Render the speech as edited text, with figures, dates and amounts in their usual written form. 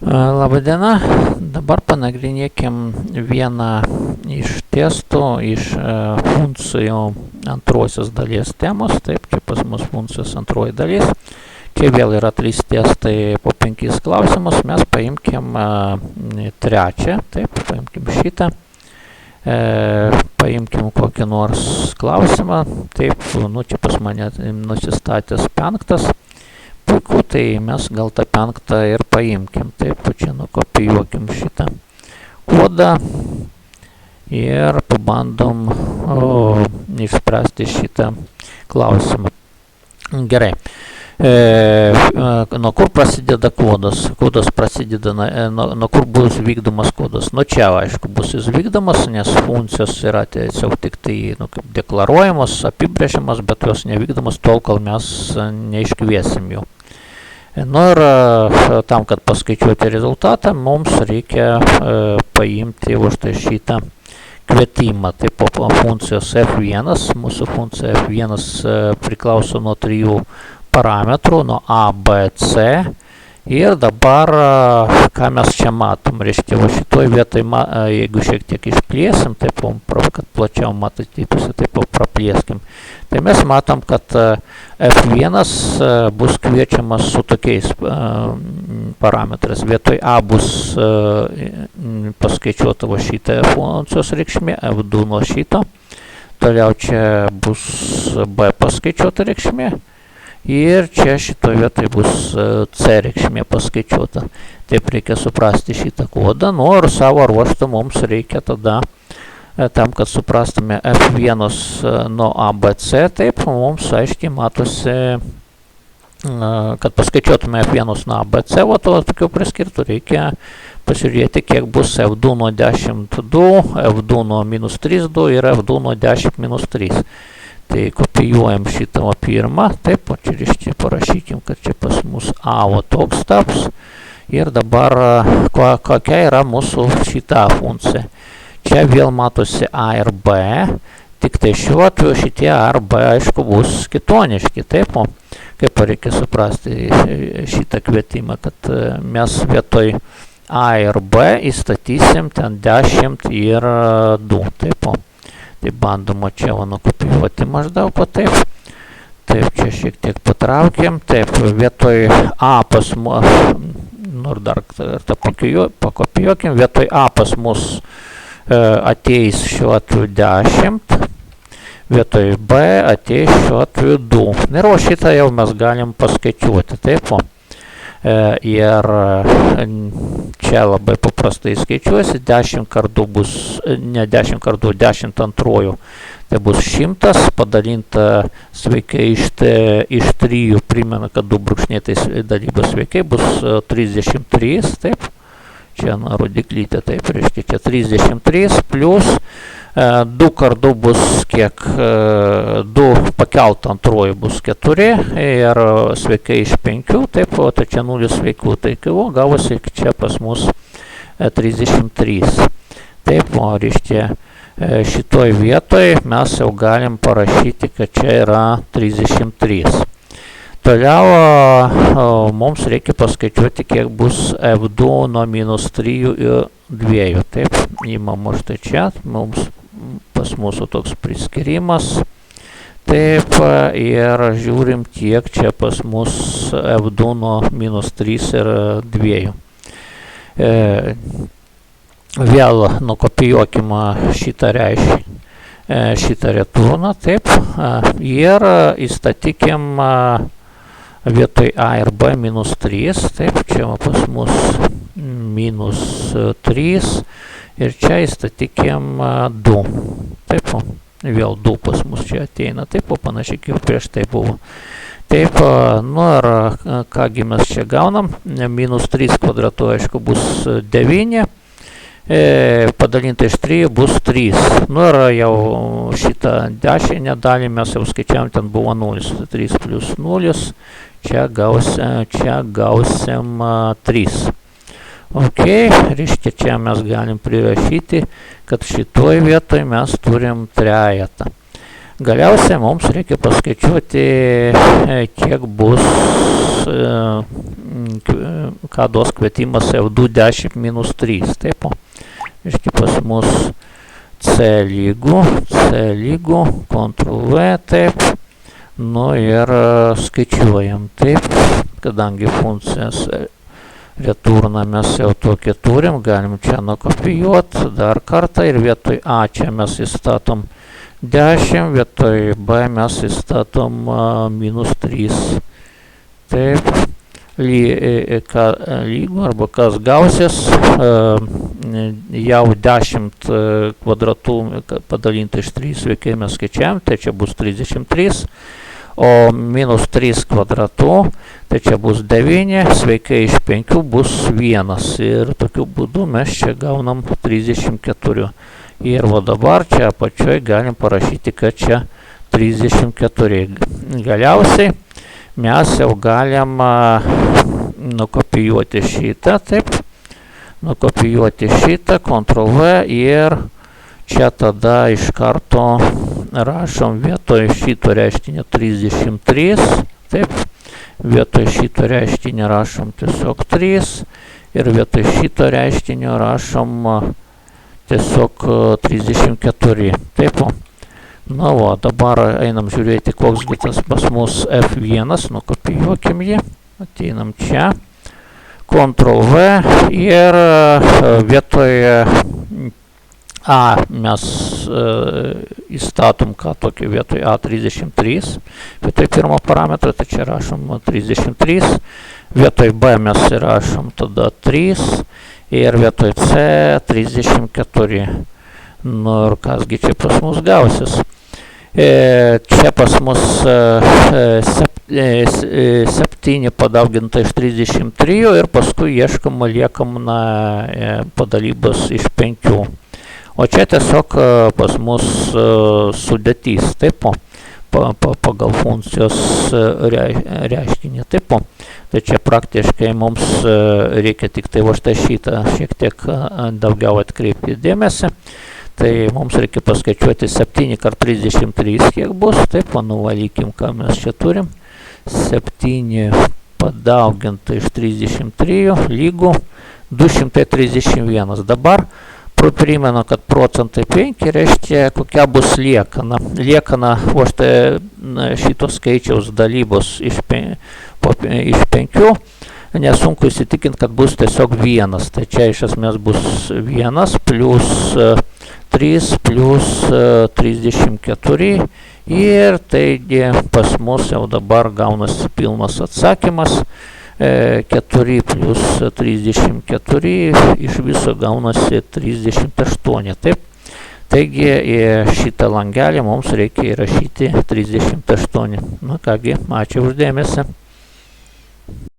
Labadiena, dabar panagrinėkim vieną iš testų iš funkcijų antrosios dalies temos. Taip, čia pas mus funkcijos antroji dalis. Čia vėl yra 3 testai po 5 klausimus. Mes paimkim trečią, taip, paimkim šitą. Paimkim kokį nors klausimą. Taip, čia pas mane nusistatęs 5. Puiku, tai mes gal tą 5 ir paimkim. Taip, čia nukopijuokim šitą kodą ir pabandom išspręsti šitą klausimą. Gerai. Nuo kur prasideda kodas? Kodas prasideda, nuo kur bus vykdomas kodas? Nu čia, aišku, bus jis vykdomas, nes funkcijos yra tiesiog tik tai deklaruojamos, apibrėžiamas, bet jos nevykdomas tol, kol mes neiškviesim jų. Nu ir tam, kad paskaičiuoti rezultatą, mums reikia paimti už tai šitą kvietimą. Tai po funkcijos f1, mūsų funkcija f1 priklauso nuo 3 parametrų, nuo a, b, c. Ir dabar, ką mes čia matom, reiškia, va šitoj vietoj, jeigu šiek tiek išplėsim, taip, kad plačiau matytųsi, taip, praplėskim. Tai mes matom, kad f1 bus kviečiamas su tokiais parametrais. Vietoj a bus paskaičiuota va šitą funkcijos reikšmė, f2 nuo šito. Toliau čia bus b paskaičiuota reikšmė. Ir čia šitoje vietoje bus c reikšmė paskaičiuota. Taip reikia suprasti šitą kodą. Nu ir savo ruožtu mums reikia tada, tam, kad suprastume f1 nuo a, b, c, taip mums aiškiai matosi, kad paskaičiuotume f1 nuo a, b, c, o to tokių priskirtų reikia pasižiūrėti, kiek bus f2 nuo 10, 2, f2 nuo minus 3, 2 ir f2 nuo 10 minus 3. Tai kopijuojam šitą pirmą, taip, o čia reiškia parašykim, kad čia pas mus a, o toks taps. Ir dabar kokia yra mūsų šita funkcija. Čia vėl matosi a ir b, tik tai šiuo atveju šitie a ir b, aišku, bus kitoniški, taip, o kaip reikia suprasti šitą kvietimą, kad mes vietoj a ir b įstatysim ten 10 ir 2, taip, o. Tai bandoma čia nukopijuoti maždaug, o taip. Taip, čia šiek tiek patraukiam. Taip, vietoj a pas mus, nu ir dar pakopijuokim, vietoj a pas mus ateis šiuo atveju 10, vietoj b ateis šiuo atveju 2. Ir o šitą jau mes galim paskaičiuoti, taip, o. Ir čia labai paprastai skaičiuosi, 10 kartų bus, ne 10 kartų, 10 antrojų, tai bus 100, padalinta sveikai iš 3, primena, kad 2 brūkšnėtais dalybos sveikai, bus 33, taip, čia rodiklytė, taip, reiškia, čia 33 plus 2 kartų bus kiek, 2 pakelt antroji bus 4 ir sveikai iš 5, taip, o tai čia 0 sveikų, tai gavosi čia pas mus 33. Taip, o reiškia, šitoj vietoj mes jau galim parašyti, kad čia yra 33. Toliau mums reikia paskaičiuoti, kiek bus f2 nuo minus 3 ir 2. Taip, įmam štai čia, mums pas mūsų toks priskirimas. Taip, ir žiūrim, kiek čia pas mus f2 nuo minus 3 ir 2. Vėl nukopijuokim šitą reiškinį, šitą returną, taip, ir įstatykim vietoj a ir b minus 3, taip, čia pas mus minus 3 ir čia įstatykim 2, taip, vėl 2 pas mus čia ateina, taip, panašiai kaip prieš tai buvo. Taip, nu ir kągi mes čia gaunam, minus 3 kvadratu, aišku, bus 9, padalinta iš 3 bus 3. Nu ir jau šitą dešinę dalį mes jau skaičiavom, ten buvo 0, 3 plus 0, čia gausim 3. Ok, reiškia, čia mes galim prirašyti, kad šitoj vietoj mes turim trejetą. Galiausiai mums reikia paskaičiuoti, kiek bus ką duos kvietimas F2 10 minus 3. Taip, reiškia pas mus C lygu, Ctrl V, taip. Nu ir skaičiuojam, taip, kadangi funkcijas returną mes jau tokį turim, galim čia nukopijuoti dar kartą ir vietoj A čia mes įstatom 10, vietoj B mes įstatom minus 3. Taip, lygu arba kas gausis, jau 10 kvadratų padalinti iš 3 sveikai mes skaičiam, tai čia bus 33. O minus 3 kvadratų, tai čia bus 9, sveikai iš 5 bus 1. Ir tokiu būdu mes čia gaunam 34. Ir va dabar čia apačioj galim parašyti, kad čia 34. Galiausiai mes jau galim nukopijuoti šitą, taip. Nukopijuoti šitą, Ctrl V ir čia tada iš karto rašom vietoj šito reiškinio 33, taip, vietoj šito reiškinio rašom tiesiog 3 ir vietoj šito reiškinio rašom tiesiog 34, taip. Na va, dabar einam žiūrėti, koks tas pas mus F1, nukopijuokim jį, ateinam čia, Ctrl V ir vietoj A mes įstatom ką tokį vietoj A33, vietoj pirmo parametro, tai čia rašom 33, vietoj B mes rašom tada 3 ir vietoj C 34. Nu ir kasgi čia pas mus gausis. Čia pas mus 7 padauginta iš 33 ir paskui ieškama liekamą padalybos iš 5. O čia tiesiog pas mus sudėtys, taip, pagal funkcijos reiškinį, taip. Tai čia praktiškai mums reikia tik tai va štai šitą šiek tiek daugiau atkreipti dėmesį. Tai mums reikia paskaičiuoti 7 kart 33, kiek bus, taip, nuvalykim, ką mes čia turim. 7 padauginta iš 33 lygu 231. Dabar primenu, kad procentai 5 reiškia, kokia bus liekana. Liekana o štai šito skaičiaus dalybos iš 5. Nesunku įsitikinti, kad bus tiesiog 1. Tai čia iš esmės bus 1 plus 3 plus 34. Ir taigi pas mus jau dabar gaunasi pilnas atsakymas. 4 plus 34 iš viso gaunasi 38. Taip. Taigi šitą langelį mums reikia įrašyti 38. Na kągi, ačiū už dėmesį.